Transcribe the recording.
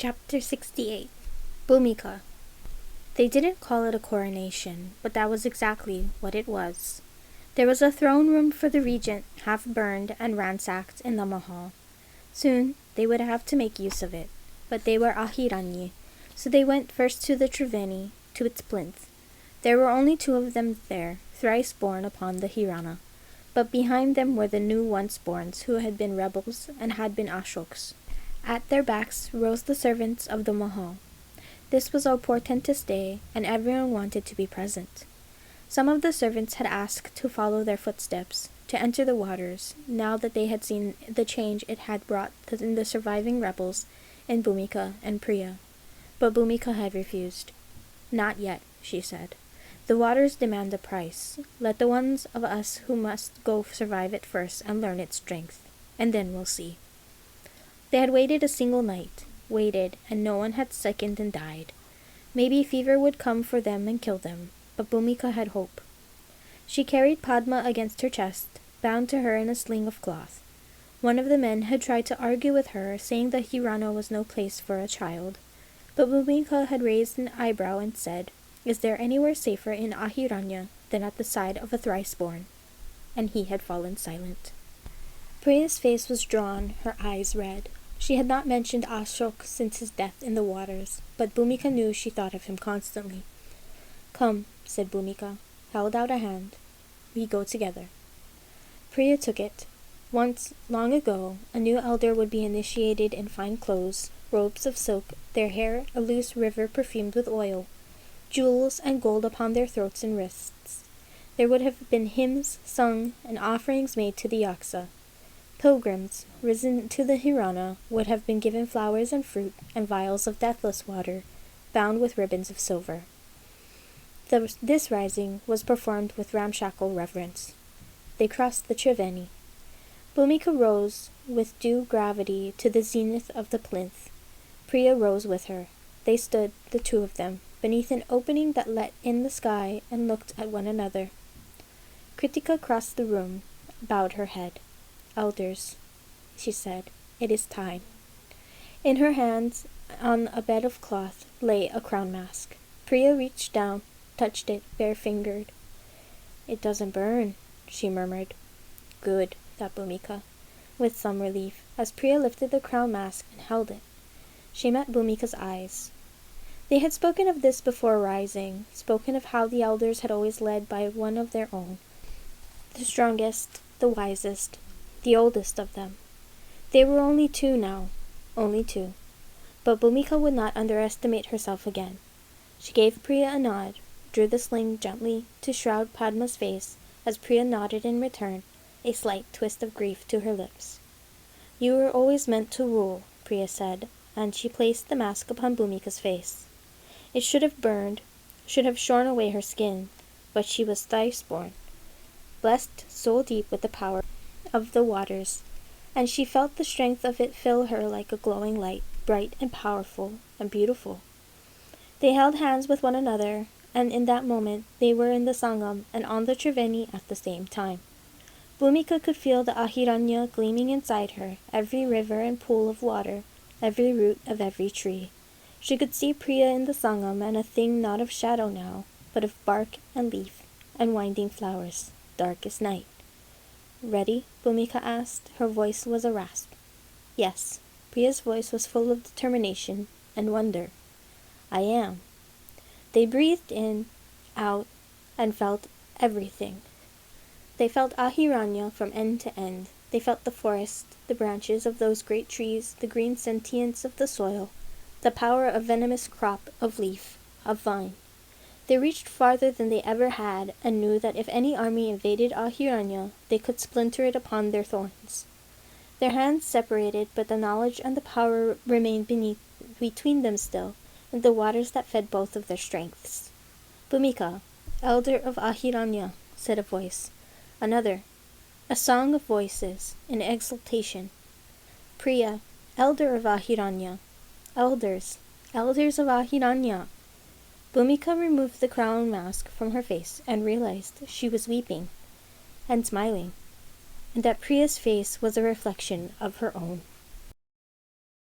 Chapter 68. Bhumika. They didn't call it a coronation, but that was exactly what it was. There was a throne room for the regent, half burned and ransacked in the mahal. Soon they would have to make use of it, but they were Ahiranyi, so they went first to the Triveni, to its plinth. There were only two of them there, thrice born upon the Hirana, but behind them were the new once-borns who had been rebels and had been Ashoks. At their backs rose the servants of the mahal. This was a portentous day, and everyone wanted to be present. Some of the servants had asked to follow their footsteps, to enter the waters, now that they had seen the change it had brought in the surviving rebels in Bhumika and Priya. But Bhumika had refused. "Not yet," she said. "The waters demand a price. Let the ones of us who must go survive it first and learn its strength, and then we'll see." They had waited a single night, and no one had sickened and died. Maybe fever would come for them and kill them, but Bhumika had hope. She carried Padma against her chest, bound to her in a sling of cloth. One of the men had tried to argue with her, saying that Hirana was no place for a child, but Bhumika had raised an eyebrow and said, "Is there anywhere safer in Ahiranya than at the side of a thrice-born?" And he had fallen silent. Priya's face was drawn, her eyes red. She had not mentioned Ashok since his death in the waters, but Bhumika knew she thought of him constantly. "Come," said Bhumika, held out a hand. "We go together." Priya took it. Once, long ago, a new elder would be initiated in fine clothes, robes of silk, their hair a loose river perfumed with oil, jewels and gold upon their throats and wrists. There would have been hymns sung and offerings made to the Yaksa. Pilgrims, risen to the Hirana, would have been given flowers and fruit and vials of deathless water, bound with ribbons of silver. This rising was performed with ramshackle reverence. They crossed the Triveni. Bhumika rose with due gravity to the zenith of the plinth. Priya rose with her. They stood, the two of them, beneath an opening that let in the sky and looked at one another. Kritika crossed the room, bowed her head. "Elders," she said, "it is time." In her hands, on a bed of cloth, lay a crown mask. Priya reached down, touched it, bare-fingered. "It doesn't burn," she murmured. "Good," thought Bhumika, with some relief, as Priya lifted the crown mask and held it. She met Bhumika's eyes. They had spoken of this before rising, spoken of how the elders had always led by one of their own, the strongest, the wisest, the oldest of them. They were only two now, only two. But Bhumika would not underestimate herself again. She gave Priya a nod, drew the sling gently to shroud Padma's face as Priya nodded in return, a slight twist of grief to her lips. "You were always meant to rule," Priya said, and she placed the mask upon Bhumika's face. It should have burned, should have shorn away her skin, but she was thrice-born, blessed soul deep with the power of the waters, and she felt the strength of it fill her like a glowing light, bright and powerful and beautiful. They held hands with one another, and in that moment they were in the Sangam and on the Triveni at the same time. Bhumika could feel the Ahiranya gleaming inside her, every river and pool of water, every root of every tree. She could see Priya in the Sangam, and a thing not of shadow now, but of bark and leaf and winding flowers, dark as night. "Ready?" Bhumika asked. Her voice was a rasp. Yes, Priya's voice was full of determination and wonder. "I am." They breathed in, out, and felt everything. They felt Ahiranya from end to end. They felt the forest, the branches of those great trees, the green sentience of the soil, the power of venomous crop, of leaf, of vine. They reached farther than they ever had, and knew that if any army invaded Ahiranya, they could splinter it upon their thorns. Their hands separated, but the knowledge and the power remained between them still, in the waters that fed both of their strengths. "Bhumika, elder of Ahiranya," said a voice. Another. A song of voices, in exultation. "Priya, elder of Ahiranya. Elders, elders of Ahiranya." Bhumika removed the crown mask from her face and realized she was weeping and smiling, and that Priya's face was a reflection of her own.